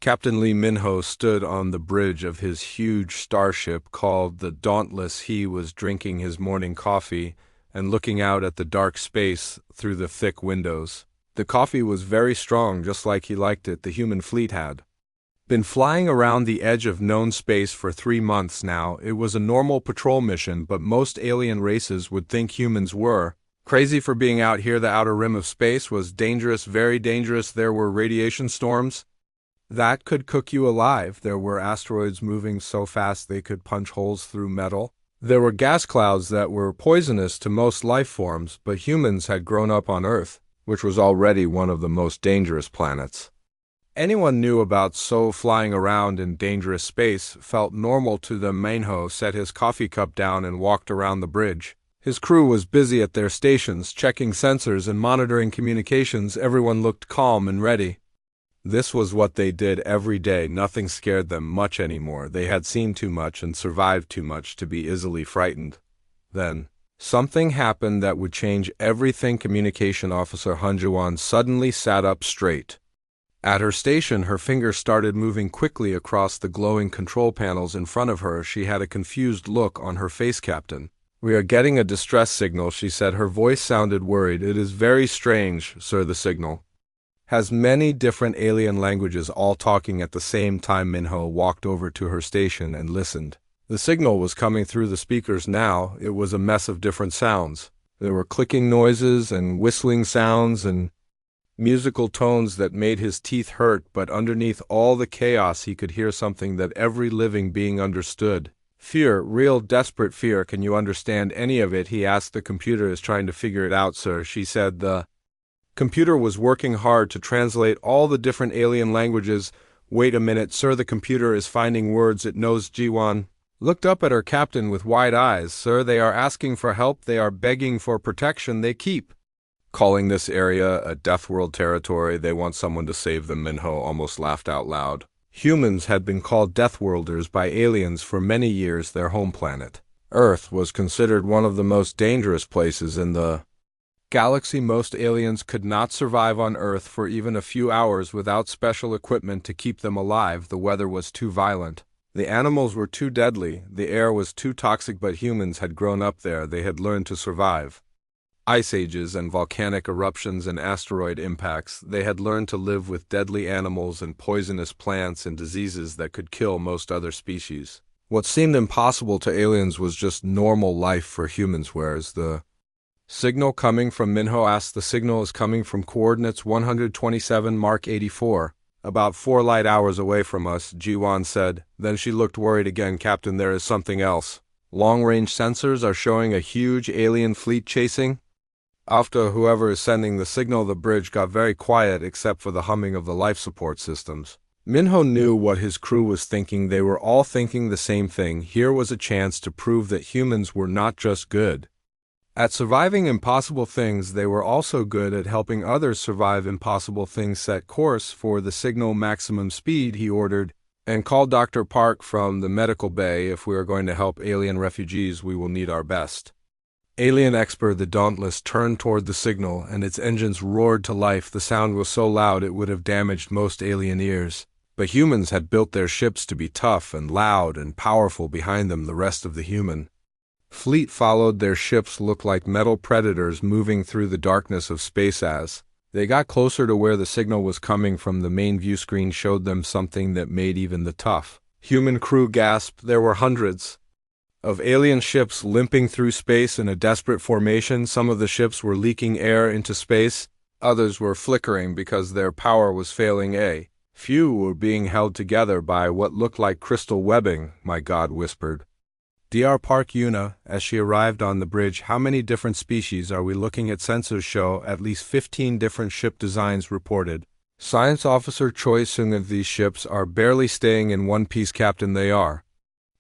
Captain Lee Minho stood on the bridge of his huge starship called the Dauntless. He was drinking his morning coffee and looking out at the dark space through the thick windows. The coffee was very strong, just like he liked it. The human fleet had been flying around the edge of known space for 3 months now. It was a normal patrol mission, but most alien races would think humans were crazy for being out here. The outer rim of space was dangerous, very dangerous. There were radiation storms that could cook you alive. There were asteroids moving so fast they could punch holes through metal. There were gas clouds that were poisonous to most life forms, but humans had grown up on Earth, which was already one of the most dangerous planets. Anyone knew about, so flying around in dangerous space felt normal to them. Minho set his coffee cup down and walked around the bridge. His crew was busy at their stations, checking sensors and monitoring communications. Everyone looked calm and ready. This was what they did every day. Nothing scared them much anymore. They had seen too much and survived too much to be easily frightened. Then, something happened that would change everything. Communication Officer Hunjuan suddenly sat up straight. At her station, her fingers started moving quickly across the glowing control panels in front of her. She had a confused look on her face. Captain, we are getting a distress signal, she said. Her voice sounded worried. It is very strange, sir. The signal has many different alien languages all talking at the same time. Minho walked over to her station and listened. The signal was coming through the speakers now. It was a mess of different sounds. There were clicking noises and whistling sounds and musical tones that made his teeth hurt, but underneath all the chaos he could hear something that every living being understood. Fear, real desperate fear. Can you understand any of it? He asked. The computer is trying to figure it out, sir, she said. The computer was working hard to translate all the different alien languages. Wait a minute, sir, the computer is finding words it knows. Jiwan looked up at her captain with wide eyes. Sir, they are asking for help. They are begging for protection. They keep calling this area a Deathworld territory. They want someone to save them. Minho almost laughed out loud. Humans had been called Deathworlders by aliens for many years. Their home planet, Earth, was considered one of the most dangerous places in the galaxy. Most aliens could not survive on Earth for even a few hours without special equipment to keep them alive. The weather was too violent. The animals were too deadly. The air was too toxic, but humans had grown up there. They had learned to survive ice ages and volcanic eruptions and asteroid impacts. They had learned to live with deadly animals and poisonous plants and diseases that could kill most other species. What seemed impossible to aliens was just normal life for humans. Where's the signal coming from? Minho asked. The signal is coming from coordinates 127 Mark 84, about 4 light hours away from us, Jiwan said. Then she looked worried again. Captain, there is something else. Long-range sensors are showing a huge alien fleet chasing after whoever is sending the signal. The bridge got very quiet except for the humming of the life support systems. Minho knew what his crew was thinking. They were all thinking the same thing. Here was a chance to prove that humans were not just good at surviving impossible things, they were also good at helping others survive impossible things. Set course for the signal maximum speed, he ordered, and called Dr. Park from the medical bay. If we are going to help alien refugees, we will need our best alien expert. The Dauntless turned toward the signal, and its engines roared to life. The sound was so loud it would have damaged most alien ears. But humans had built their ships to be tough and loud and powerful. Behind them, the rest of the human fleet followed. Their ships looked like metal predators moving through the darkness of space. As they got closer to where the signal was coming from, the main view screen showed them something that made even the tough human crew gasp. There were hundreds of alien ships limping through space in a desperate formation. Some of the ships were leaking air into space. Others were flickering because their power was failing. A few were being held together by what looked like crystal webbing. My God, whispered Dr. Park Yuna as she arrived on the bridge. How many different species are we looking at? Sensors show at least 15 different ship designs reported. Science Officer Choi Sung. Of these ships are barely staying in one piece, Captain. They are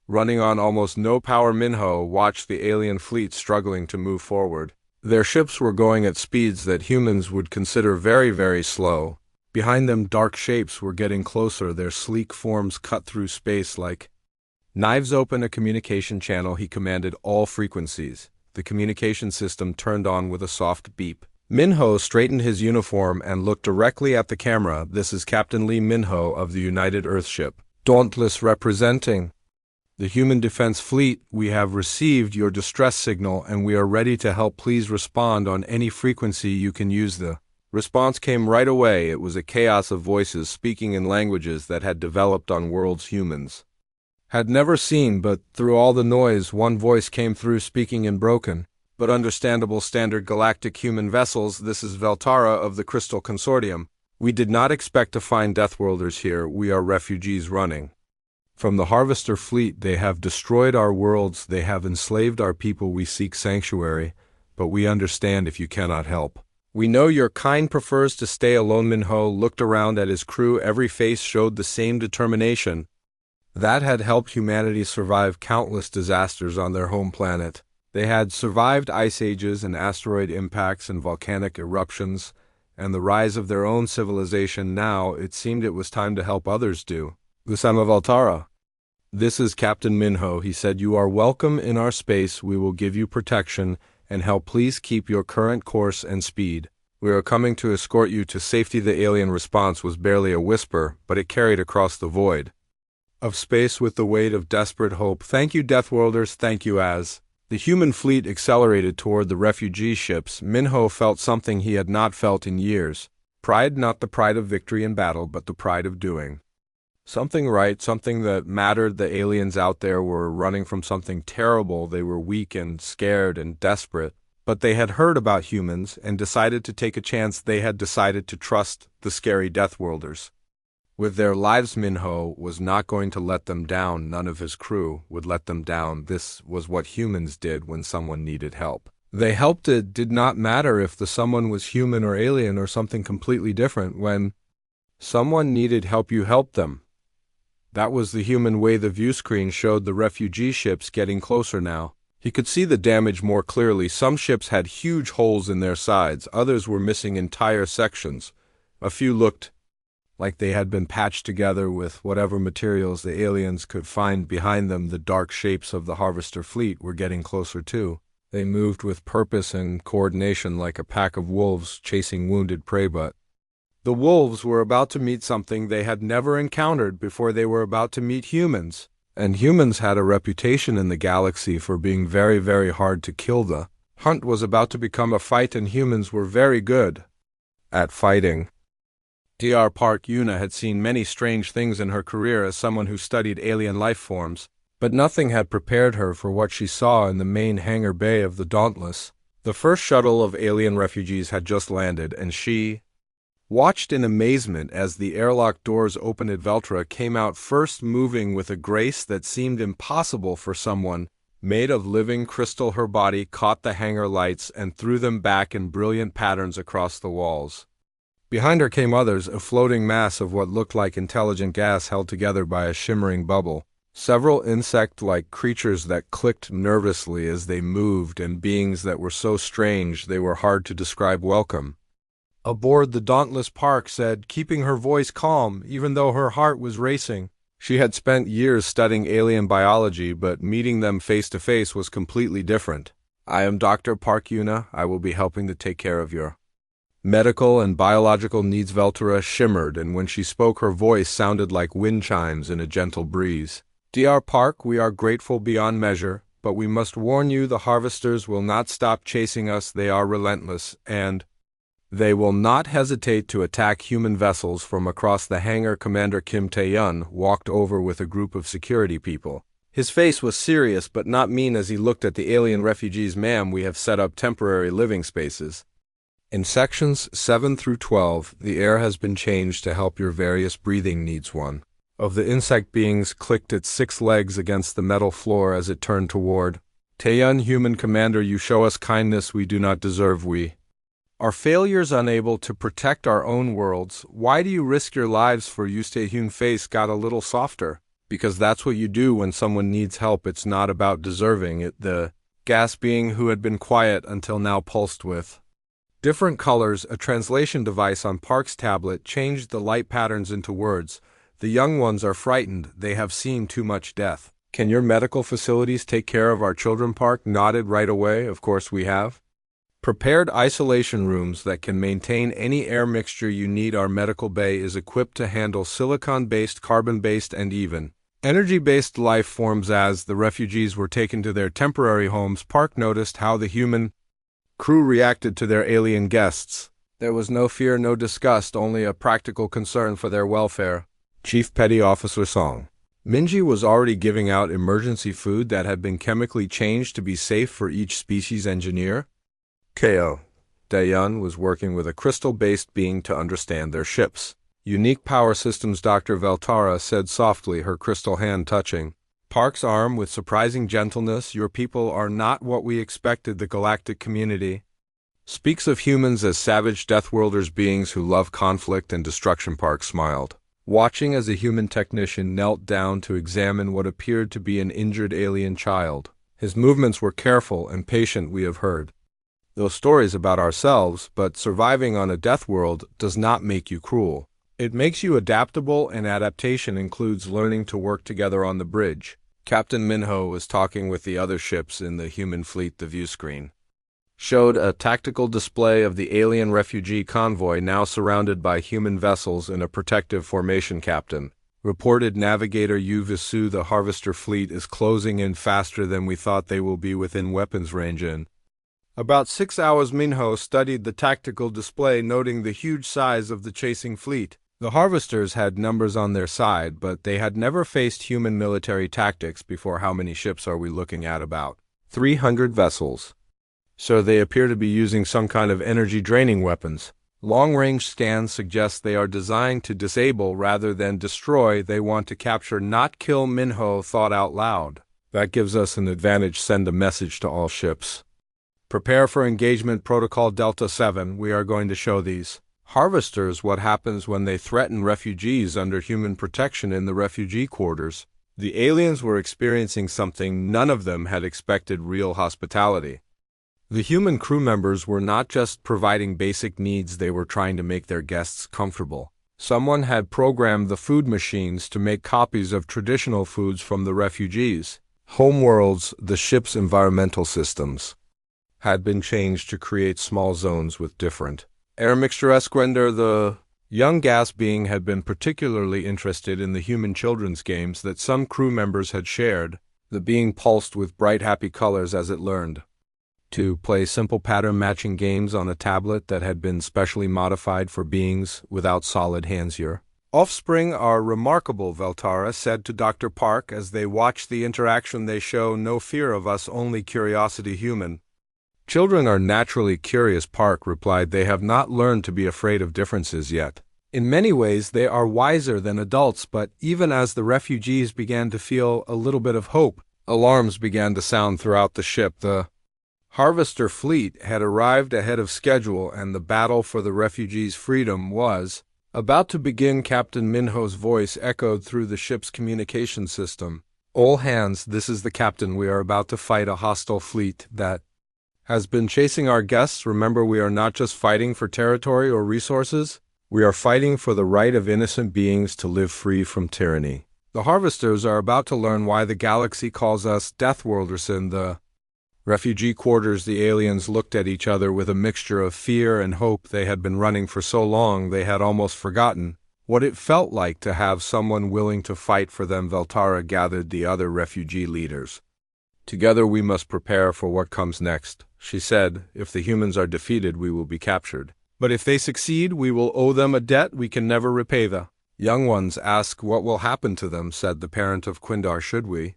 running on almost no power. Minho watched the alien fleet struggling to move forward. Their ships were going at speeds that humans would consider very, very slow. Behind them, dark shapes were getting closer, their sleek forms cut through space like knives. Open a communication channel, he commanded. All frequencies. The communication system turned on with a soft beep. Minho straightened his uniform and looked directly at the camera. This is Captain Lee Minho of the United Earthship. Dauntless representing the Human Defense Fleet. We have received your distress signal and we are ready to help. Please respond on any frequency you can use. The response came right away. It was a chaos of voices speaking in languages that had developed on worlds humans had never seen, but through all the noise, one voice came through speaking in broken but understandable standard galactic human vessels. This is Veltara of the Crystal Consortium. We did not expect to find Deathworlders here. We are refugees running from the Harvester fleet. They have destroyed our worlds. They have enslaved our people. We seek sanctuary, but we understand if you cannot help. We know your kind prefers to stay alone. Minho looked around at his crew. Every face showed the same determination that had helped humanity survive countless disasters on their home planet. They had survived ice ages and asteroid impacts and volcanic eruptions and the rise of their own civilization. Now it seemed it was time to help others do. Usama Valtara. This is Captain Minho. He said, you are welcome in our space. We will give you protection and help. Please keep your current course and speed. We are coming to escort you to safety. The alien response was barely a whisper, but it carried across the void of space with the weight of desperate hope. Thank you, Deathworlders. Thank you. As the human fleet accelerated toward the refugee ships, Minho felt something he had not felt in years. Pride, not the pride of victory in battle, but the pride of doing something right, something that mattered. The aliens out there were running from something terrible. They were weak and scared and desperate, but they had heard about humans and decided to take a chance. They had decided to trust the scary Deathworlders with their lives. Minho was not going to let them down. None of his crew would let them down. This was what humans did when someone needed help. They helped. It did not matter if the someone was human or alien or something completely different. When someone needed help, you helped them. That was the human way. The view screen showed the refugee ships getting closer now. He could see the damage more clearly. Some ships had huge holes in their sides. Others were missing entire sections. A few looked like they had been patched together with whatever materials the aliens could find behind them. The dark shapes of the Harvester fleet were getting closer too. They moved with purpose and coordination like a pack of wolves chasing wounded prey, but the wolves were about to meet something they had never encountered before. They were about to meet humans, and humans had a reputation in the galaxy for being very, very hard to kill. The hunt was about to become a fight, and humans were very good at fighting. Dr. Park Yuna had seen many strange things in her career as someone who studied alien life forms, but nothing had prepared her for what she saw in the main hangar bay of the Dauntless. The first shuttle of alien refugees had just landed, and she watched in amazement as the airlock doors opened. Veltra came out first, moving with a grace that seemed impossible for someone made of living crystal. Her body caught the hangar lights and threw them back in brilliant patterns across the walls. Behind her came others, a floating mass of what looked like intelligent gas held together by a shimmering bubble. Several insect-like creatures that clicked nervously as they moved, and beings that were so strange they were hard to describe. Welcome aboard the Dauntless, Park said, keeping her voice calm even though her heart was racing. She had spent years studying alien biology, but meeting them face to face was completely different. I am Dr. Park Yuna. I will be helping to take care of your medical and biological needs. Veltra shimmered, and when she spoke her voice sounded like wind chimes in a gentle breeze. Dr. Park, we are grateful beyond measure, but we must warn you the Harvesters will not stop chasing us. They are relentless, and they will not hesitate to attack human vessels from across the hangar. Commander Kim Tae-yun walked over with a group of security people. His face was serious but not mean as he looked at the alien refugees. Ma'am, we have set up temporary living spaces in sections 7 through 12. The air has been changed to help your various breathing needs. One of the insect beings clicked its 6 legs against the metal floor as it turned toward Tae-yun. Human commander, you show us kindness we do not deserve. We are failures, unable to protect our own worlds. Why do you risk your lives for you? Tae-hyun's face got a little softer. Because that's what you do when someone needs help. It's not about deserving it. The gas being, who had been quiet until now, pulsed with different colors. A translation device on Park's tablet changed the light patterns into words. The young ones are frightened. They have seen too much death. Can your medical facilities take care of our children? Park nodded right away. Of course we have. Prepared isolation rooms that can maintain any air mixture you need. Our medical bay is equipped to handle silicon-based, carbon-based, and even energy-based life forms. As the refugees were taken to their temporary homes, Park noticed how the human crew reacted to their alien guests. There was no fear, no disgust, only a practical concern for their welfare. Chief Petty Officer Song Minji was already giving out emergency food that had been chemically changed to be safe for each species. Engineer Ko Daeun was working with a crystal-based being to understand their ship's unique power systems. Dr. Veltara said softly, her crystal hand touching Park's arm with surprising gentleness. Your people are not what we expected. The galactic community speaks of humans as savage Deathworlders, beings who love conflict and destruction. Park smiled, watching as a human technician knelt down to examine what appeared to be an injured alien child. His movements were careful and patient. We have heard those stories about ourselves, but surviving on a Deathworld does not make you cruel. It makes you adaptable, and adaptation includes learning to work together on the bridge. Captain Minho was talking with the other ships in the human fleet. The view screen showed a tactical display of the alien refugee convoy now surrounded by human vessels in a protective formation. Captain reported Navigator Yu Visu, the Harvester fleet is closing in faster than we thought. They will be within weapons range in about 6 hours. Minho studied the tactical display, noting the huge size of the chasing fleet. The Harvesters had numbers on their side, but they had never faced human military tactics before. How many ships are we looking at? About 300 vessels. So they appear to be using some kind of energy-draining weapons. Long-range scans suggest they are designed to disable rather than destroy. They want to capture, not kill. Minho thought out loud. That gives us an advantage. Send a message to all ships. Prepare for engagement. Protocol Delta 7. We are going to show these Harvesters what happens when they threaten refugees under human protection in the refugee quarters. The aliens were experiencing something none of them had expected: real hospitality. The human crew members were not just providing basic needs, they were trying to make their guests comfortable. Someone had programmed the food machines to make copies of traditional foods from the refugees' homeworlds. The ship's environmental systems had been changed to create small zones with different air mixture. Esquender, the young gas being, had been particularly interested in the human children's games that some crew members had shared. The being pulsed with bright, happy colors as it learned to play simple pattern-matching games on a tablet that had been specially modified for beings without solid hands. Your offspring are remarkable, Veltara said to Dr. Park as they watched the interaction. They show no fear of us, only curiosity. Human children are naturally curious, Park replied. They have not learned to be afraid of differences yet. In many ways, they are wiser than adults, but even as the refugees began to feel a little bit of hope, alarms began to sound throughout the ship. The Harvester fleet had arrived ahead of schedule, and the battle for the refugees' freedom was about to begin. Captain Minho's voice echoed through the ship's communication system. All hands, this is the captain. We are about to fight a hostile fleet that has been chasing our guests. Remember, we are not just fighting for territory or resources. We are fighting for the right of innocent beings to live free from tyranny. The Harvesters are about to learn why the galaxy calls us Deathworlders. In the refugee quarters, the aliens looked at each other with a mixture of fear and hope. They had been running for so long they had almost forgotten what it felt like to have someone willing to fight for them. Veltara gathered the other refugee leaders. Together we must prepare for what comes next, she said. If the humans are defeated, we will be captured. But if they succeed, we will owe them a debt we can never repay. The young ones ask what will happen to them, said the parent of Quindar. Should we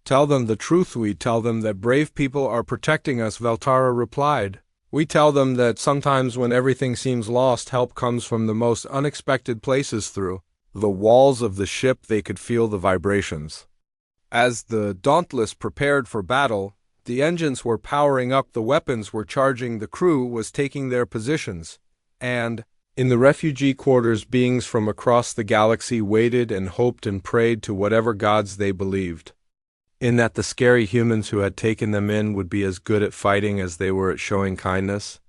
tell them the truth? We tell them that brave people are protecting us, Veltara replied. We tell them that sometimes when everything seems lost, help comes from the most unexpected places. Through the walls of the ship they could feel the vibrations. As the Dauntless prepared for battle, the engines were powering up, the weapons were charging, the crew was taking their positions, and in the refugee quarters, beings from across the galaxy waited and hoped and prayed to whatever gods they believed in, that the scary humans who had taken them in would be as good at fighting as they were at showing kindness.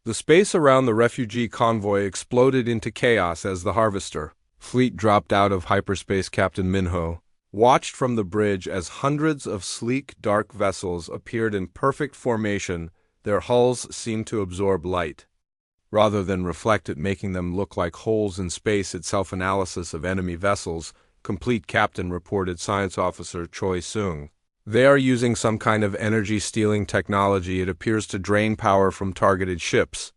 The space around the refugee convoy exploded into chaos as the Harvester fleet dropped out of hyperspace. Captain Minho watched from the bridge as hundreds of sleek, dark vessels appeared in perfect formation, Their hulls seemed to absorb light, rather than reflect it, making them look like holes in space. At self-analysis of enemy vessels, complete, Captain reported Science Officer Choi Seung. They are using some kind of energy-stealing technology. It appears to drain power from targeted ships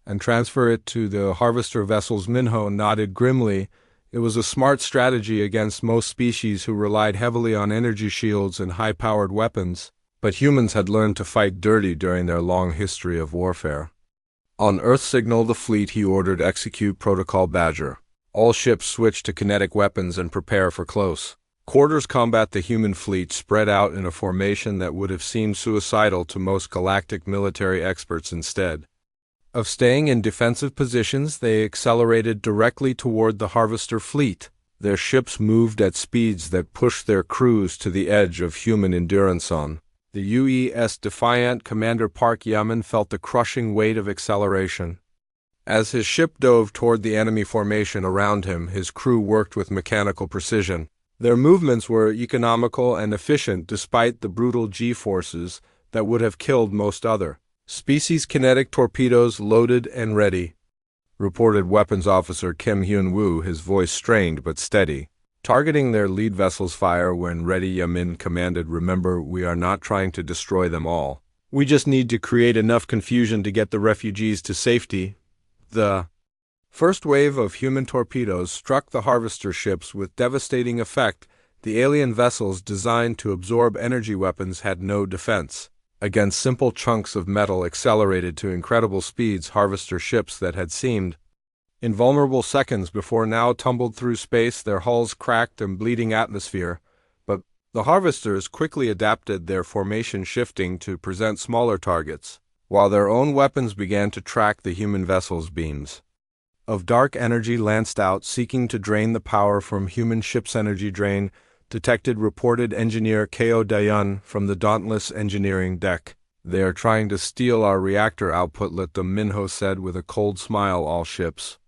and transfer it to the harvester vessels. Minho nodded grimly. It was a smart strategy against most species who relied heavily on energy shields and high-powered weapons, but humans had learned to fight dirty during their long history of warfare. On Earth, signal the fleet, he ordered. Execute Protocol Badger. All ships switch to kinetic weapons and prepare for close quarters combat. The human fleet spread out in a formation that would have seemed suicidal to most galactic military experts. Instead of staying in defensive positions, they accelerated directly toward the harvester fleet. Their ships moved at speeds that pushed their crews to the edge of human endurance. On the UES Defiant, Commander Park Yaman felt the crushing weight of acceleration. As his ship dove toward the enemy formation around him, his crew worked with mechanical precision. Their movements were economical and efficient despite the brutal G-forces that would have killed most other species. Kinetic torpedoes loaded and ready, reported Weapons Officer Kim Hyun-woo, his voice strained but steady. Targeting their lead vessels. Fire when ready, Yamin commanded. Remember, we are not trying to destroy them all. We just need to create enough confusion to get the refugees to safety. The first wave of human torpedoes struck the harvester ships with devastating effect. The alien vessels, designed to absorb energy weapons, had no defense against simple chunks of metal. Accelerated to incredible speeds, harvester ships that had seemed invulnerable seconds before now tumbled through space, their hulls cracked and bleeding atmosphere. But the harvesters quickly adapted, their formation shifting to present smaller targets, while their own weapons began to track the human vessels. Beams of dark energy lanced out, seeking to drain the power from human ships. Energy drain detected, reported Engineer Ko Daeun from the Dauntless engineering deck. They are trying to steal our reactor output, let them, Minho said with a cold smile. All ships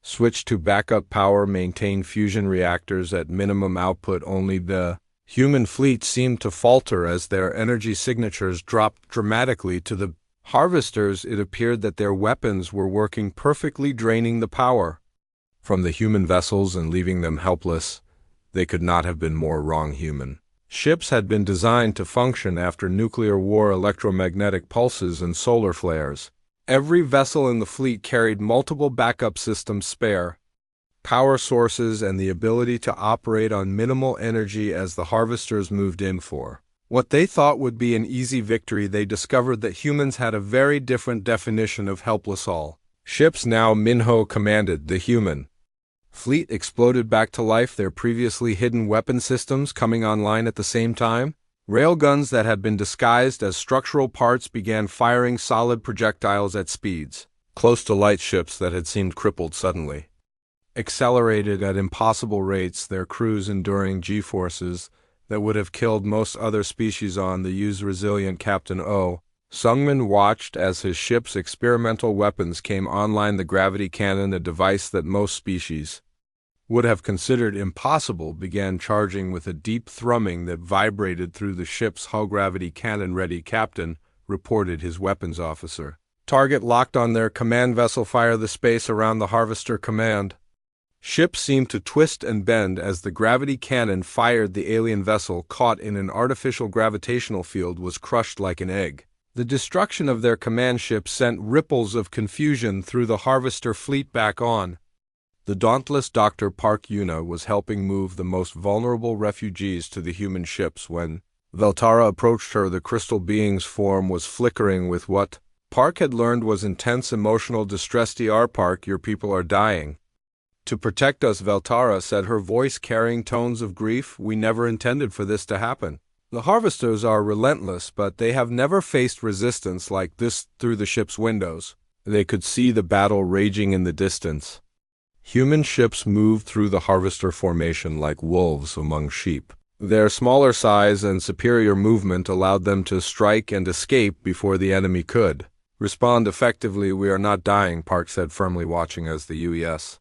switch to backup power, maintain fusion reactors at minimum output. Only the human fleet seemed to falter as their energy signatures dropped dramatically. To the harvesters, it appeared that their weapons were working perfectly, draining the power from the human vessels and leaving them helpless. They could not have been more wrong. Human ships had been designed to function after nuclear war, electromagnetic pulses and solar flares. Every vessel in the fleet carried multiple backup systems, spare power sources, and the ability to operate on minimal energy. As the harvesters moved in for what they thought would be an easy victory, they discovered that humans had a very different definition of helpless. All ships now, Minho commanded. The human fleet exploded back to life, their previously hidden weapon systems coming online at the same time. Railguns that had been disguised as structural parts began firing solid projectiles at speeds close to light. Ships that had seemed crippled suddenly accelerated at impossible rates, their crews enduring G-forces that would have killed most other species. On the U's resilient Captain Oh Sungmin watched as his ship's experimental weapons came online. The gravity cannon, a device that most species would have considered impossible, began charging with a deep thrumming that vibrated through the ship's hull. Gravity cannon ready, Captain, reported his weapons officer. Target locked on their command vessel. Fire the space around the harvester command ship seemed to twist and bend as the gravity cannon fired. The alien vessel, caught in an artificial gravitational field, was crushed like an egg. The destruction of their command ship sent ripples of confusion through the harvester fleet. Back on the Dauntless, Dr. Park Yuna was helping move the most vulnerable refugees to the human ships when Veltara approached her. The crystal being's form was flickering with what Park had learned was intense emotional distress. Dr. Park, your people are dying. To protect us, Veltara said, her voice carrying tones of grief. We never intended for this to happen. The harvesters are relentless, but they have never faced resistance like this. Through the ship's windows, they could see the battle raging in the distance. Human ships moved through the harvester formation like wolves among sheep. Their smaller size and superior movement allowed them to strike and escape before the enemy could respond effectively. We are not dying, Park said firmly, watching as the UES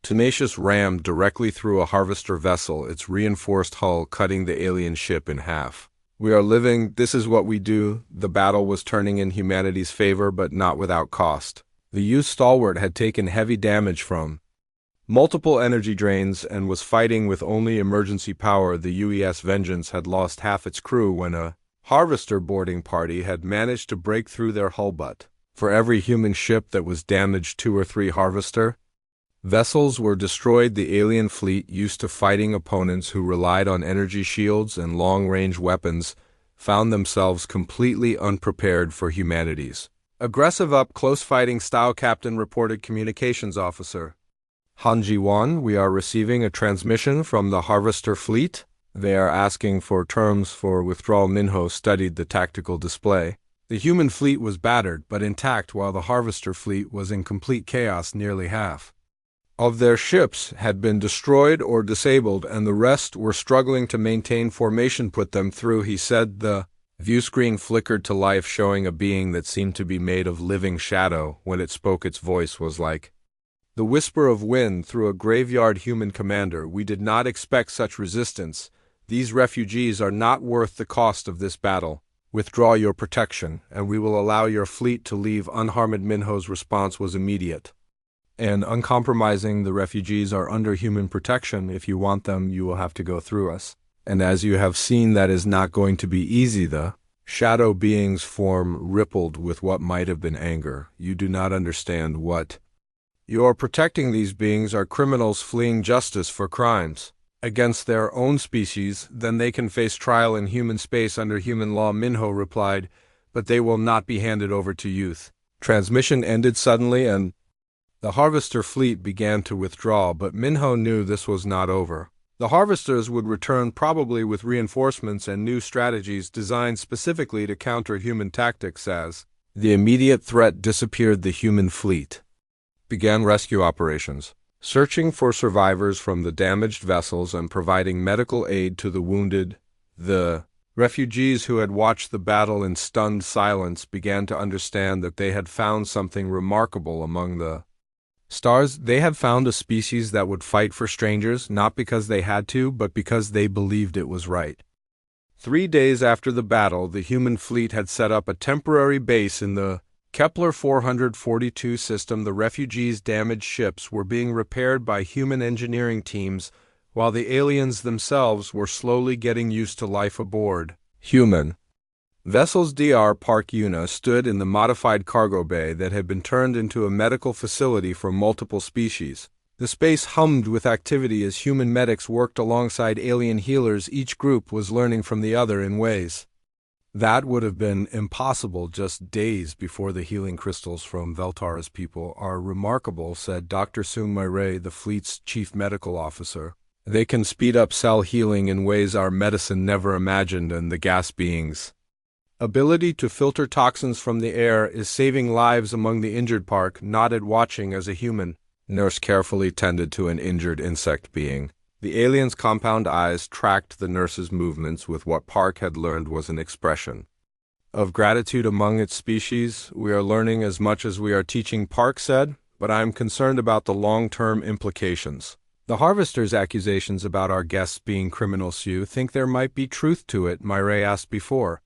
Tenacious rammed directly through a harvester vessel, its reinforced hull cutting the alien ship in half. We are living, this is what we do. The battle was turning in humanity's favor, but not without cost. The youth stalwart had taken heavy damage from multiple energy drains and was fighting with only emergency power. The UES Vengeance had lost half its crew when a harvester boarding party had managed to break through their hull butt. For every human ship that was damaged, 2 or 3 harvester vessels were destroyed. The alien fleet, used to fighting opponents who relied on energy shields and long-range weapons, found themselves completely unprepared for humanity's aggressive up-close fighting style. Captain reported communications officer Hanji-wan, we are receiving a transmission from the Harvester fleet. They are asking for terms for withdrawal. Minho studied the tactical display. The human fleet was battered but intact, while the Harvester fleet was in complete chaos. Nearly half of their ships had been destroyed or disabled, and the rest were struggling to maintain formation. Put them through, he said. The view screen flickered to life, showing a being that seemed to be made of living shadow. When it spoke, its voice was like the whisper of wind through a graveyard. Human commander, we did not expect such resistance. These refugees are not worth the cost of this battle. Withdraw your protection, and we will allow your fleet to leave unharmed. Minho's response was immediate and uncompromising. The refugees are under human protection. If you want them, you will have to go through us. And as you have seen, that is not going to be easy. The shadow being's form rippled with what might have been anger. You do not understand what you are protecting. These beings are criminals fleeing justice for crimes against their own species. Then they can face trial in human space under human law, Minho replied, but they will not be handed over to youth. Transmission ended suddenly and the Harvester fleet began to withdraw, but Minho knew this was not over. The Harvesters would return, probably with reinforcements and new strategies designed specifically to counter human tactics. As the immediate threat disappeared, the human fleet began rescue operations, searching for survivors from the damaged vessels and providing medical aid to the wounded. The refugees who had watched the battle in stunned silence began to understand that they had found something remarkable among the stars. They had found a species that would fight for strangers, not because they had to, but because they believed it was right. 3 days after the battle, the human fleet had set up a temporary base in the Kepler 442 system. The refugees' damaged ships were being repaired by human engineering teams, while the aliens themselves were slowly getting used to life aboard human vessels. Dr. Park Yuna stood in the modified cargo bay that had been turned into a medical facility for multiple species. The space hummed with activity as human medics worked alongside alien healers. Each group was learning from the other in ways that would have been impossible just days before. The healing crystals from Veltara's people are remarkable, said Dr. Sung Mai, the fleet's chief medical officer. They can speed up cell healing in ways our medicine never imagined, and the gas beings' ability to filter toxins from the air is saving lives among the injured. Park nodded, watching as a human nurse carefully tended to an injured insect being. The alien's compound eyes tracked the nurse's movements with what Park had learned was an expression of gratitude among its species. We are learning as much as we are teaching, Park said, but I am concerned about the long-term implications. The Harvester's accusations about our guests being criminals, you think there might be truth to it? Myray asked before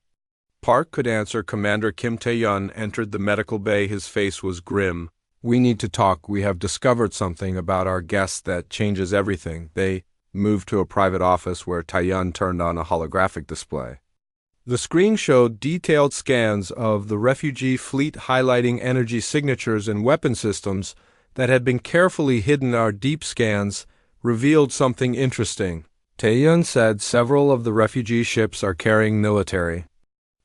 Park could answer. Commander Kim Tae-yun entered the medical bay. His face was grim. We need to talk. We have discovered something about our guests that changes everything. They moved to a private office where Tae-yun turned on a holographic display. The screen showed detailed scans of the refugee fleet, highlighting energy signatures and weapon systems that had been carefully hidden. Our deep scans revealed something interesting. Tae-yun said several of the refugee ships are carrying military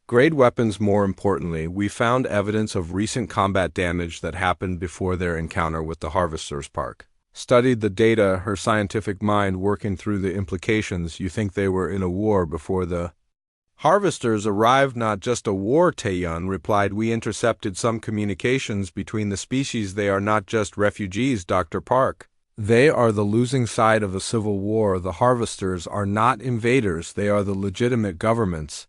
grade weapons. More importantly, we found evidence of recent combat damage that happened before their encounter with the Harvesters. Park studied the data, her scientific mind working through the implications. You think they were in a war before the Harvesters arrived? Not just a war, Tae-yun replied. We intercepted some communications between the species. They are not just refugees, Dr. Park. They are the losing side of a civil war. The Harvesters are not invaders. They are the legitimate governments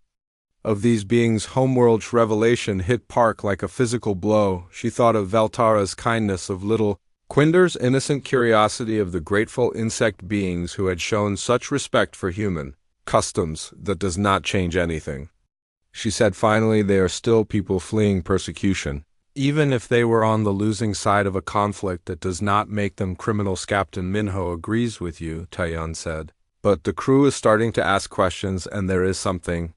of these beings. Homeworld's revelation hit Park like a physical blow. She thought of Veltara's kindness, of little Quinder's innocent curiosity, of the grateful insect beings who had shown such respect for human customs, that does not change anything. She said finally, they are still people fleeing persecution. Even if they were on the losing side of a conflict, that does not make them criminals. Captain Minho agrees with you, Taeyeon said. But the crew is starting to ask questions, and there is something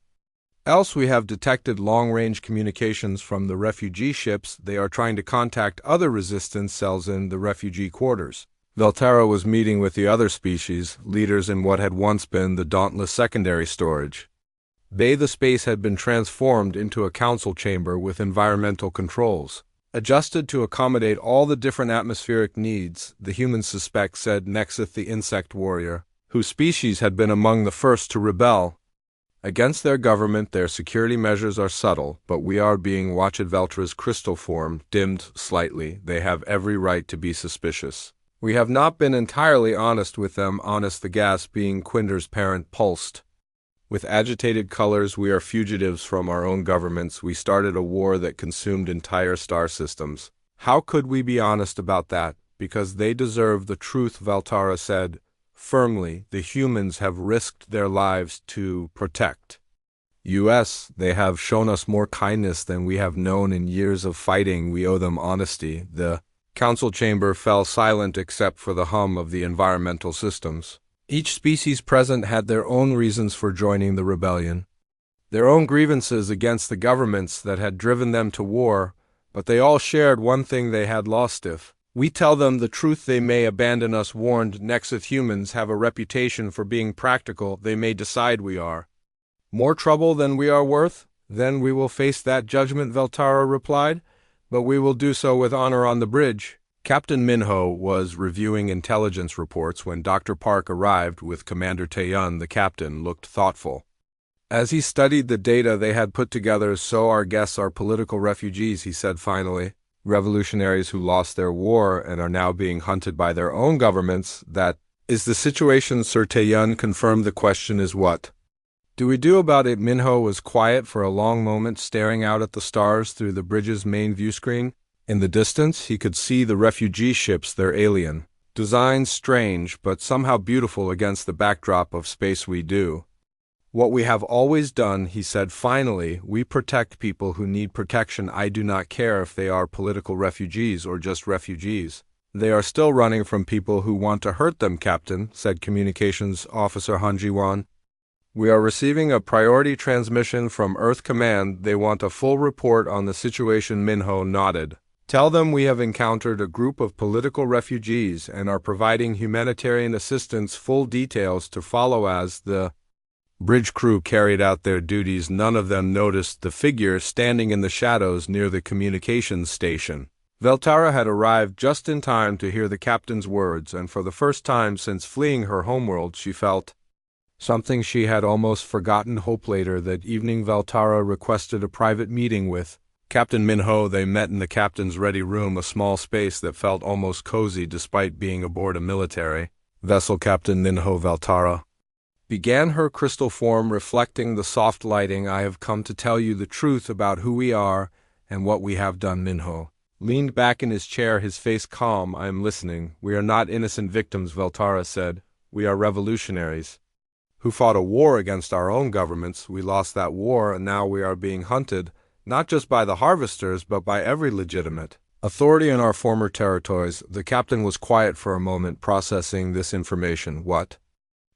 else. We have detected long-range communications from the refugee ships. They are trying to contact other resistance cells in the refugee quarters. Veltara was meeting with the other species, leaders in what had once been the Dauntless secondary storage. The space had been transformed into a council chamber with environmental controls, adjusted to accommodate all the different atmospheric needs, the humans suspect, said Nexith the insect warrior, whose species had been among the first to rebel against their government. Their security measures are subtle, but we are being watched. Veltra's crystal form dimmed slightly. They have every right to be suspicious. We have not been entirely honest with them. Honest, the gas being Quinder's parent, pulsed. With agitated colors, we are fugitives from our own governments. We started a war that consumed entire star systems. How could we be honest about that? Because they deserve the truth, Veltara said firmly. The humans have risked their lives to protect us. They have shown us more kindness than we have known in years of fighting. We owe them honesty. The council chamber fell silent except for the hum of the environmental systems. Each species present had their own reasons for joining the rebellion, their own grievances against the governments that had driven them to war, but they all shared one thing: they had lost. If we tell them the truth, they may abandon us. Warned Nexith, humans have a reputation for being practical. They may decide we are more trouble than we are worth. Then we will face that judgment, Veltara replied, but we will do so with honor on the bridge. Captain Minho was reviewing intelligence reports when Dr. Park arrived with Commander Taeyeon. The captain looked thoughtful as he studied the data they had put together. So our guests are political refugees, he said finally. Revolutionaries who lost their war and are now being hunted by their own governments. That is the situation, Sir. Taeyeon confirmed. The question is, what do we do about it? Minho was quiet for a long moment, staring out at the stars through the bridge's main view screen. In the distance, he could see the refugee ships, their alien designs, strange but somehow beautiful against the backdrop of space. We do what we have always done, he said finally. We protect people who need protection. I do not care if they are political refugees or just refugees. They are still running from people who want to hurt them, Captain, said Communications Officer Han Ji-won. We are receiving a priority transmission from Earth Command. They want a full report on the situation. Minho nodded. Tell them we have encountered a group of political refugees and are providing humanitarian assistance. Full details to follow. As the bridge crew carried out their duties, none of them noticed the figure standing in the shadows near the communications station. Veltara had arrived just in time to hear the captain's words, and for the first time since fleeing her homeworld, she felt something she had almost forgotten. Hope. Later that evening, Veltara requested a private meeting with Captain Minho. They met in the captain's ready room, a small space that felt almost cozy despite being aboard a military vessel. Captain Minho, Veltara began, her crystal form reflecting the soft lighting. I have come to tell you the truth about who we are and what we have done. Minho leaned back in his chair, his face calm. I am listening. We are not innocent victims, Veltara said. We are revolutionaries who fought a war against our own governments. We lost that war, and now we are being hunted, not just by the harvesters, but by every legitimate authority in our former territories. The captain was quiet for a moment, processing this information. What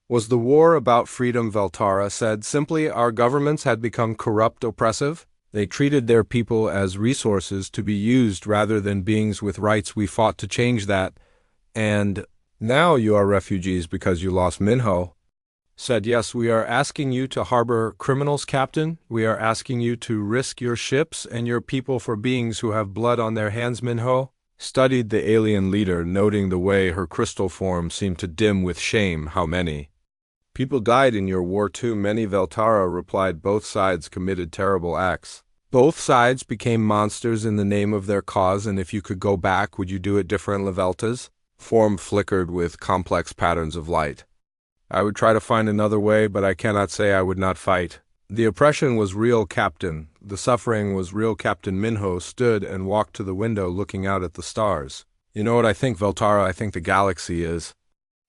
was the war about? Freedom, Veltara said simply. Our governments had become corrupt, oppressive. They treated their people as resources to be used rather than beings with rights. We fought to change that, and now you are refugees because you lost. Minho said, yes, we are asking you to harbor criminals, Captain. We are asking you to risk your ships and your people for beings who have blood on their hands. Minho studied the alien leader, noting the way her crystal form seemed to dim with shame. How many people died in your war? Too many, Veltara replied. Both sides committed terrible acts. Both sides became monsters in the name of their cause, and if you could go back, would you do it differently? Velta's form flickered with complex patterns of light. I would try to find another way, but I cannot say I would not fight. The oppression was real, Captain. The suffering was real. Captain Minho stood and walked to the window, looking out at the stars. You know what I think, Veltara? I think the galaxy is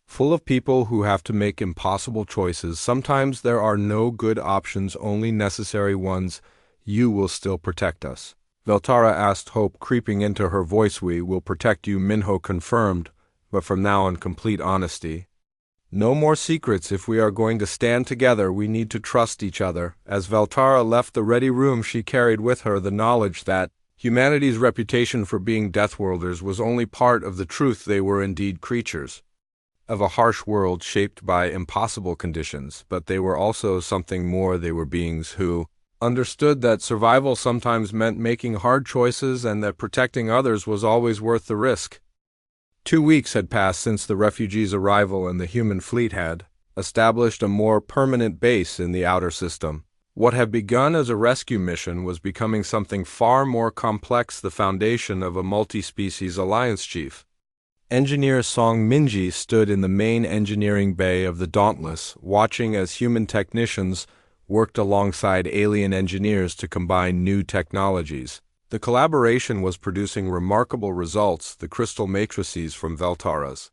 Full of people who have to make impossible choices. Sometimes there are no good options, only necessary ones. You will still protect us. Veltara asked, hope creeping into her voice. We will protect you, Minho confirmed, but from now in complete honesty. No more secrets. If we are going to stand together, we need to trust each other. As Veltara left the ready room, she carried with her the knowledge that humanity's reputation for being Deathworlders was only part of the truth. They were indeed creatures of a harsh world shaped by impossible conditions, but they were also something more. They were beings who understood that survival sometimes meant making hard choices and that protecting others was always worth the risk. 2 weeks had passed since the refugees' arrival, and the human fleet had established a more permanent base in the outer system. What had begun as a rescue mission was becoming something far more complex, the foundation of a multi-species alliance. Chief Engineer Song Minji stood in the main engineering bay of the Dauntless, watching as human technicians worked alongside alien engineers to combine new technologies. The collaboration was producing remarkable results. The crystal matrices from Veltara's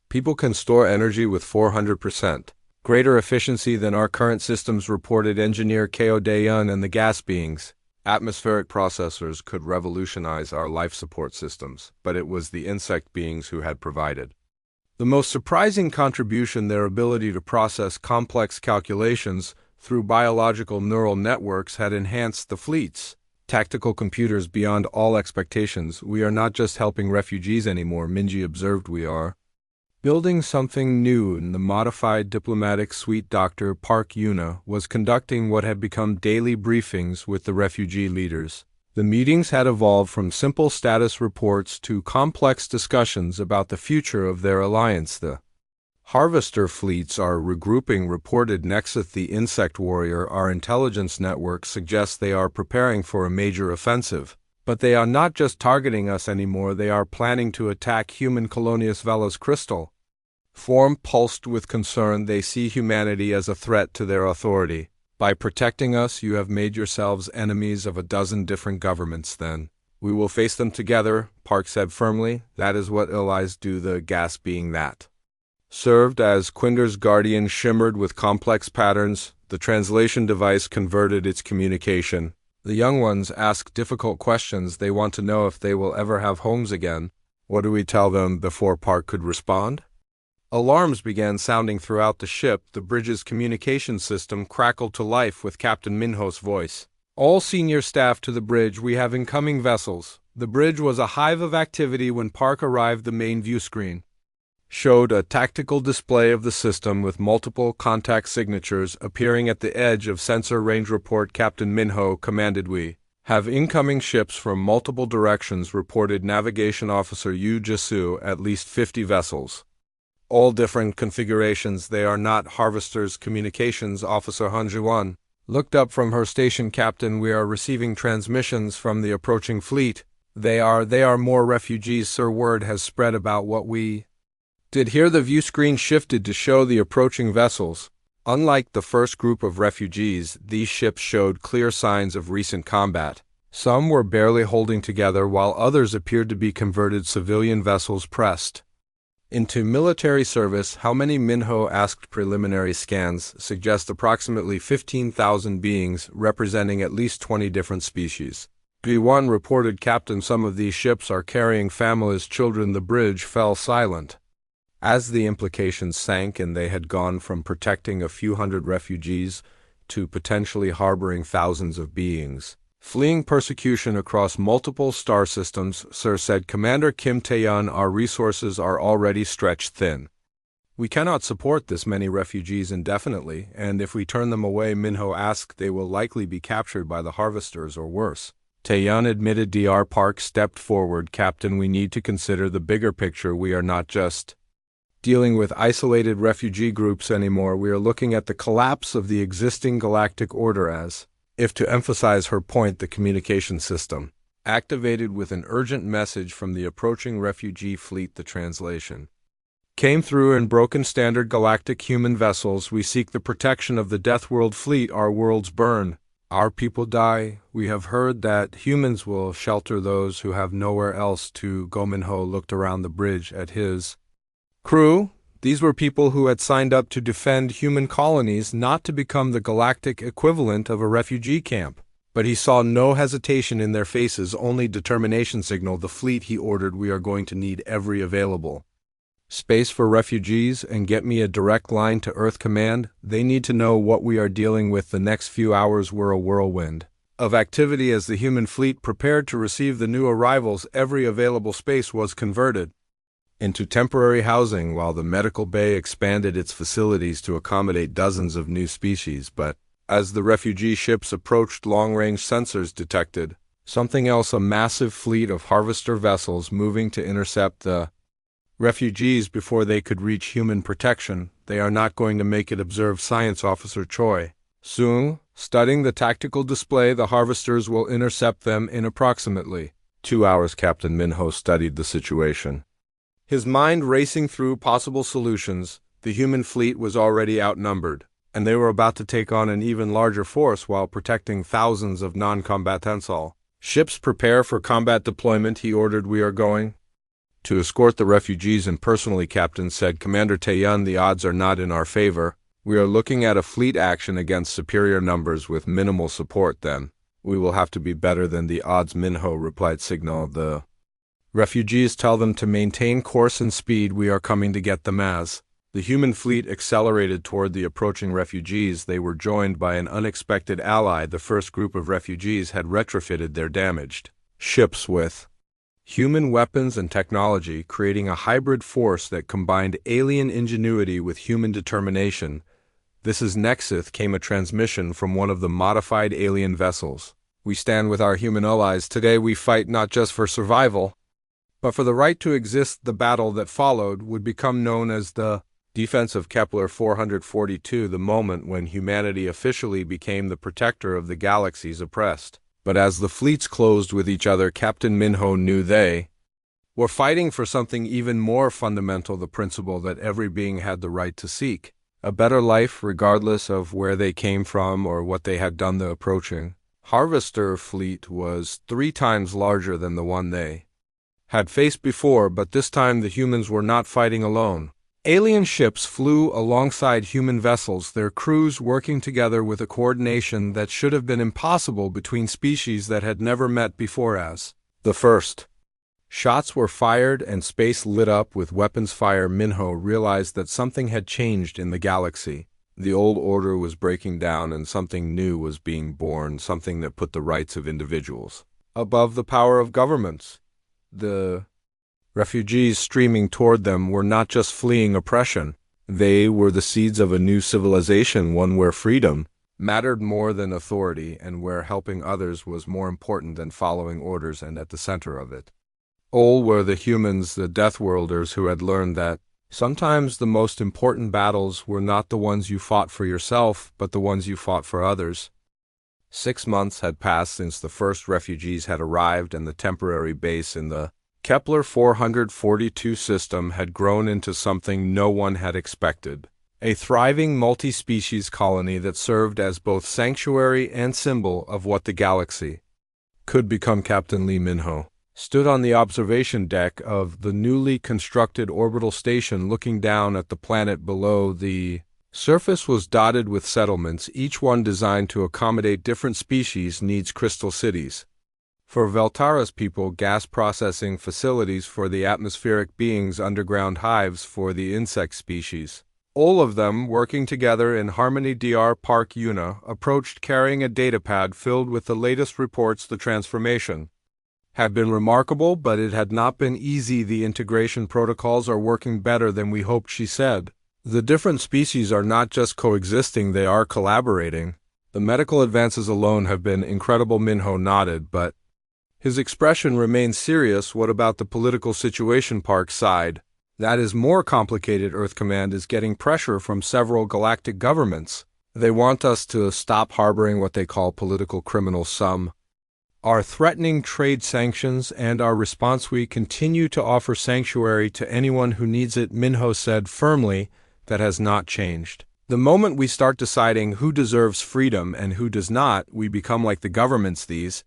people can store energy with 400% greater efficiency than our current systems, reported engineer Ko Daeun, and the gas beings. Atmospheric processors could revolutionize our life support systems, but it was the insect beings who had provided the most surprising contribution. Their ability to process complex calculations through biological neural networks had enhanced the fleet's tactical computers beyond all expectations. We are not just helping refugees anymore, Minji observed. We are building something new. In the modified diplomatic suite, Dr. Park Yuna was conducting what had become daily briefings with the refugee leaders. The meetings had evolved from simple status reports to complex discussions about the future of their alliance. The harvester fleets are regrouping, reported Nexus, the insect warrior. Our intelligence network suggests they are preparing for a major offensive. But they are not just targeting us anymore, they are planning to attack human colonies. Vela's crystal form pulsed with concern. They see humanity as a threat to their authority. By protecting us, you have made yourselves enemies of a dozen different governments. Then we will face them together, Park said firmly. That is what allies do. The gas being that served as Quinder's guardian shimmered with complex patterns. The translation device converted its communication. The young ones ask difficult questions. They want to know if they will ever have homes again. What do we tell them? Before Park could respond, alarms began sounding throughout the ship. The bridge's communication system crackled to life with Captain Minho's voice. All senior staff to the bridge. We have incoming vessels. The bridge was a hive of activity when Park arrived. The main view screen showed a tactical display of the system with multiple contact signatures appearing at the edge of sensor range. Report, Captain Minho commanded. We have incoming ships from multiple directions, reported Navigation Officer Yu Jisu. At least 50 vessels, all different configurations. They are not harvesters. Communications Officer Han Juan looked up from her station. Captain, we are receiving transmissions from the approaching fleet. They are more refugees, sir. Word has spread about what we did here. The view screen shifted to show the approaching vessels. Unlike the first group of refugees, these ships showed clear signs of recent combat. Some were barely holding together, while others appeared to be converted civilian vessels pressed into military service. How many? Minho asked. Preliminary scans suggest approximately 15,000 beings, representing at least 20 different species. B1 reported, Captain, some of these ships are carrying families, children. The bridge fell silent as the implications sank, and they had gone from protecting a few hundred refugees to potentially harboring thousands of beings fleeing persecution across multiple star systems. Sir, said Commander Kim Tae-yeon, our resources are already stretched thin. We cannot support this many refugees indefinitely, and if we turn them away, Minho asked, they will likely be captured by the harvesters or worse. Tae-yeon admitted. Dr. Park stepped forward. Captain, we need to consider the bigger picture. We are not just dealing with isolated refugee groups anymore. We are looking at the collapse of the existing galactic order. As if to emphasize her point, the communication system activated with an urgent message from the approaching refugee fleet. The translation came through in broken standard galactic human vessels. We seek the protection of the Deathworld fleet. Our worlds burn. Our people die. We have heard that humans will shelter those who have nowhere else to go. Minho looked around the bridge at his crew. These were people who had signed up to defend human colonies, not to become the galactic equivalent of a refugee camp. But he saw no hesitation in their faces, only determination. Signal the fleet, he ordered. We are going to need every available space for refugees, and get me a direct line to Earth Command. They need to know what we are dealing with. The next few hours were a whirlwind of activity as the human fleet prepared to receive the new arrivals. Every available space was converted into temporary housing, while the medical bay expanded its facilities to accommodate dozens of new species. But as the refugee ships approached, long-range sensors detected something else: a massive fleet of harvester vessels moving to intercept the refugees before they could reach human protection. They are not going to make it, observed Science Officer Choi. Soon, studying the tactical display, the harvesters will intercept them in approximately 2 hours. Captain Minho studied the situation, his mind racing through possible solutions. The human fleet was already outnumbered, and they were about to take on an even larger force while protecting thousands of non-combatants. All ships prepare for combat deployment, he ordered. We are going to escort the refugees and personally, Captain said. Commander Taeyun, the odds are not in our favor. We are looking at a fleet action against superior numbers with minimal support. Then we will have to be better than the odds, Minho replied. Signal the refugees, tell them to maintain course and speed. We are coming to get them. As the human fleet accelerated toward the approaching refugees, they were joined by an unexpected ally. The first group of refugees had retrofitted their damaged ships with human weapons and technology, creating a hybrid force that combined alien ingenuity with human determination. This is Nexus, came a transmission from one of the modified alien vessels. We stand with our human allies. Today we fight not just for survival, but for the right to exist. The battle that followed would become known as the defense of Kepler 442, the moment when humanity officially became the protector of the galaxy's oppressed. But as the fleets closed with each other, Captain Minho knew they were fighting for something even more fundamental: the principle that every being had the right to seek a better life, regardless of where they came from or what they had done. The approaching harvester fleet was 3 times larger than the one they had faced before, but this time the humans were not fighting alone. Alien ships flew alongside human vessels, their crews working together with a coordination that should have been impossible between species that had never met before. As the first shots were fired and space lit up with weapons fire, Minho realized that something had changed in the galaxy. The old order was breaking down and something new was being born, something that put the rights of individuals above the power of governments. The refugees streaming toward them were not just fleeing oppression. They were the seeds of a new civilization, one where freedom mattered more than authority, and where helping others was more important than following orders. And at the center of it all were the humans, the Deathworlders, who had learned that sometimes the most important battles were not the ones you fought for yourself, but the ones you fought for others. 6 months had passed since the first refugees had arrived, and the temporary base in the Kepler 442 system had grown into something no one had expected: a thriving multi-species colony that served as both sanctuary and symbol of what the galaxy could become. Captain Lee Minho stood on the observation deck of the newly constructed orbital station, looking down at the planet below. The surface was dotted with settlements, each one designed to accommodate different species needs: crystal cities for Veltara's people, gas processing facilities for the atmospheric beings, underground hives for the insect species. All of them working together in harmony. Dr. Park Yuna approached carrying a datapad filled with the latest reports. The transformation had been remarkable, but it had not been easy. The integration protocols are working better than we hoped, she said. The different species are not just coexisting, they are collaborating. The medical advances alone have been incredible. Minho nodded, but his expression remained serious. What about the political situation? Park sighed. That is more complicated. Earth Command is getting pressure from several galactic governments. They want us to stop harboring what they call political criminals. Some are threatening trade sanctions, and our response: we continue to offer sanctuary to anyone who needs it, Minho said firmly. That has not changed. The moment we start deciding who deserves freedom and who does not, we become like the governments. These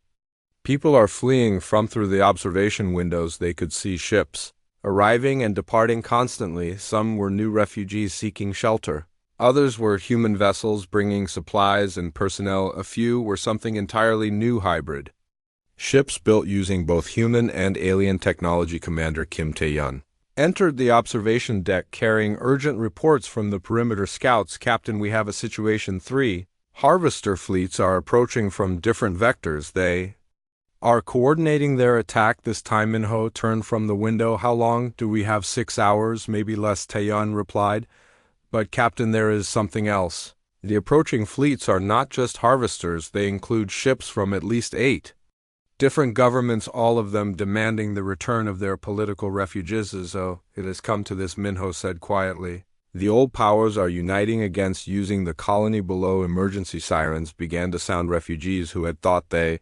people are fleeing from. Through the observation windows they could see ships arriving and departing constantly. Some were new refugees seeking shelter. Others were human vessels bringing supplies and personnel. A few were something entirely new, hybrid ships built using both human and alien technology. Commander Kim Tae-yun entered the observation deck carrying urgent reports from the perimeter scouts. Captain, we have a situation. 3 harvester fleets are approaching from different vectors. They are coordinating their attack this time. Minho turned from the window. How long do we have? 6 hours, maybe less, Tae-yun replied. But Captain, there is something else. The approaching fleets are not just harvesters, they include ships from at least 8 different governments, all of them demanding the return of their political refugees. So it has come to this, Minho said quietly. The old powers are uniting against using the colony below. Emergency sirens began to sound. Refugees who had thought they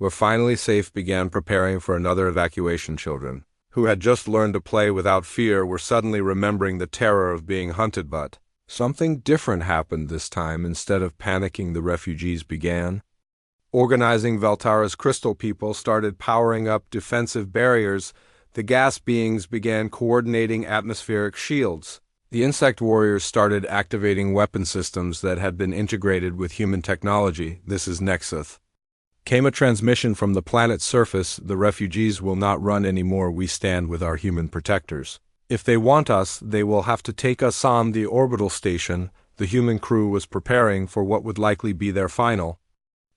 were finally safe began preparing for another evacuation. Children who had just learned to play without fear were suddenly remembering the terror of being hunted. But something different happened this time. Instead of panicking, the refugees began organizing. Veltara's crystal people started powering up defensive barriers. The gas beings began coordinating atmospheric shields. The insect warriors started activating weapon systems that had been integrated with human technology. This is Nexus. Came a transmission from the planet's surface. The refugees will not run anymore. We stand with our human protectors. If they want us, they will have to take us on the orbital station. The human crew was preparing for what would likely be their final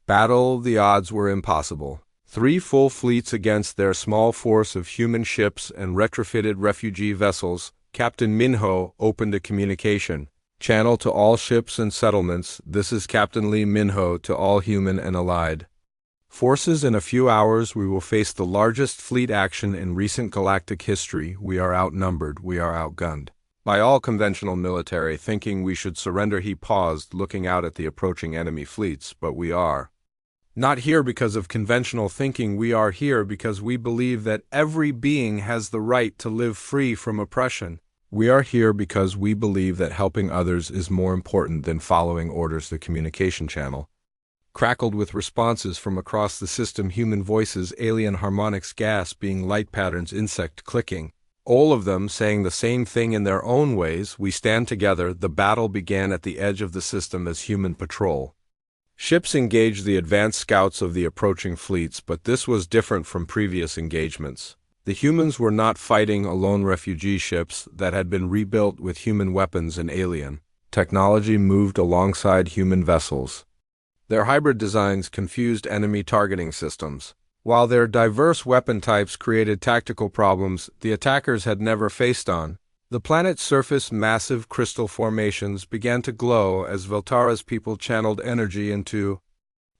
battle. The odds were impossible. 3 full fleets against their small force of human ships and retrofitted refugee vessels. Captain Minho opened a communication channel to all ships and settlements. This is Captain Lee Minho to all human and allied forces. In a few hours we will face the largest fleet action in recent galactic history. We are outnumbered, we are outgunned by all conventional military thinking. We should surrender. He paused, looking out at the approaching enemy fleets. But we are not here because of conventional thinking. We are here because we believe that every being has the right to live free from oppression. We are here because we believe that helping others is more important than following orders. The communication channel crackled with responses from across the system. Human voices, alien harmonics, gas being light patterns, insect clicking. All of them saying the same thing in their own ways. We stand together. The battle began at the edge of the system as human patrol ships engaged the advanced scouts of the approaching fleets. But this was different from previous engagements. The humans were not fighting alone. Refugee ships that had been rebuilt with human weapons and alien technology moved alongside human vessels. Their hybrid designs confused enemy targeting systems. While their diverse weapon types created tactical problems the attackers had never faced on the planet's surface, massive crystal formations began to glow as Veltara's people channeled energy into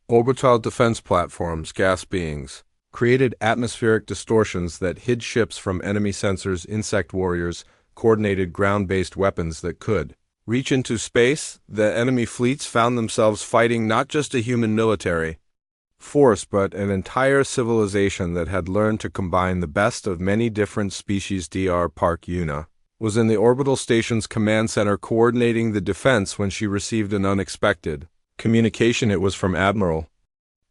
orbital defense platforms. Gas beings created atmospheric distortions that hid ships from enemy sensors. Insect warriors coordinated ground-based weapons that could reach into space. The enemy fleets found themselves fighting not just a human military force, but an entire civilization that had learned to combine the best of many different species. Dr. Park Yuna was in the orbital station's command center coordinating the defense when she received an unexpected communication. It was from Admiral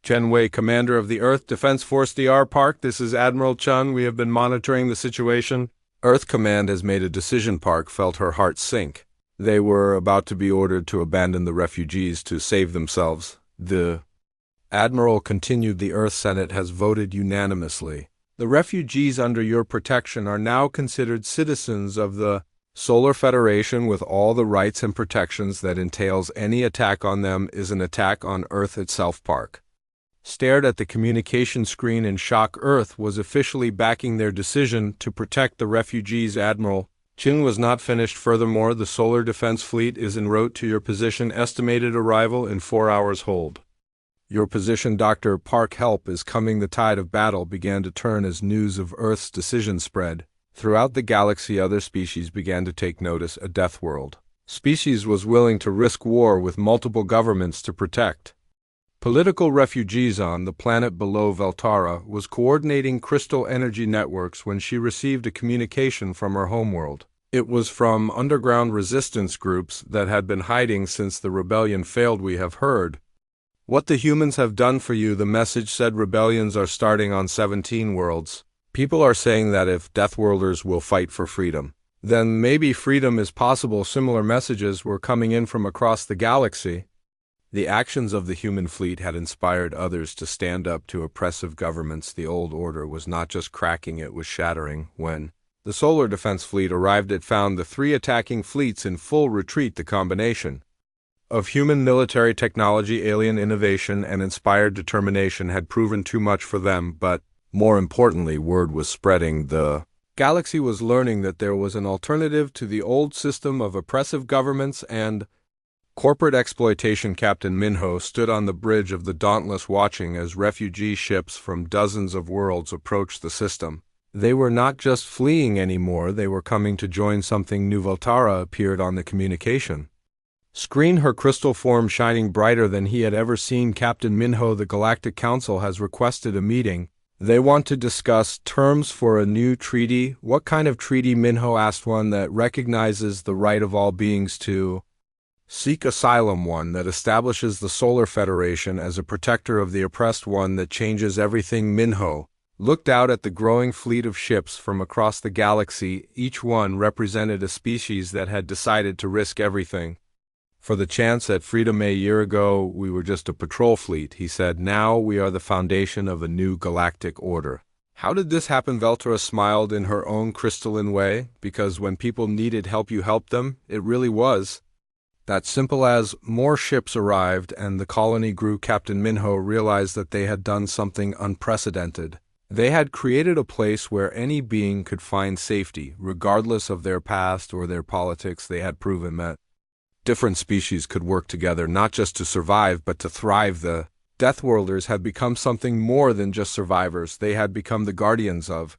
Chen Wei, commander of the Earth Defense Force. Dr. Park, this is Admiral Chun. We have been monitoring the situation. Earth Command has made a decision. Park felt her heart sink. They were about to be ordered to abandon the refugees to save themselves. The Admiral continued. The Earth Senate has voted unanimously. The refugees under your protection are now considered citizens of the Solar Federation with all the rights and protections that entails. Any attack on them is an attack on Earth itself. Park stared at the communication screen in shock. Earth was officially backing their decision to protect the refugees. Admiral Chin was not finished. Furthermore, the Solar Defense Fleet is en route to your position. Estimated arrival in 4 hours. Hold your position. Dr. Park, help is coming. The tide of battle began to turn as news of Earth's decision spread throughout the galaxy. Other species began to take notice. A Deathworld species was willing to risk war with multiple governments to protect political refugees. On the planet below, Veltara was coordinating crystal energy networks when she received a communication from her homeworld. It was from underground resistance groups that had been hiding since the rebellion failed. We have heard what the humans have done for you, the message said. Rebellions are starting on 17 worlds. People are saying that if Deathworlders will fight for freedom, then maybe freedom is possible. Similar messages were coming in from across the galaxy. The actions of the human fleet had inspired others to stand up to oppressive governments. The old order was not just cracking, it was shattering. When the Solar Defense Fleet arrived, it found the three attacking fleets in full retreat. The combination of human military technology, alien innovation, and inspired determination had proven too much for them, but more importantly, word was spreading. The galaxy was learning that there was an alternative to the old system of oppressive governments and corporate exploitation. Captain Minho stood on the bridge of the Dauntless, watching as refugee ships from dozens of worlds approached the system. They were not just fleeing anymore, they were coming to join something new. Voltara appeared on the communication screen, her crystal form shining brighter than he had ever seen. Captain Minho, the Galactic Council has requested a meeting. They want to discuss terms for a new treaty. What kind of treaty? Minho asked. One that recognizes the right of all beings to seek asylum, one that establishes the Solar Federation as a protector of the oppressed, one that changes everything. Minho looked out at the growing fleet of ships from across the galaxy. Each one represented a species that had decided to risk everything for the chance at freedom. A year ago, we were just a patrol fleet, he said. Now we are the foundation of a new galactic order. How did this happen? Veltra smiled in her own crystalline way. Because when people needed help, you helped them. It really was that simple. As more ships arrived and the colony grew, Captain Minho realized that they had done something unprecedented. They had created a place where any being could find safety, regardless of their past or their politics. They had proven that different species could work together, not just to survive, but to thrive. The Deathworlders had become something more than just survivors. They had become the guardians of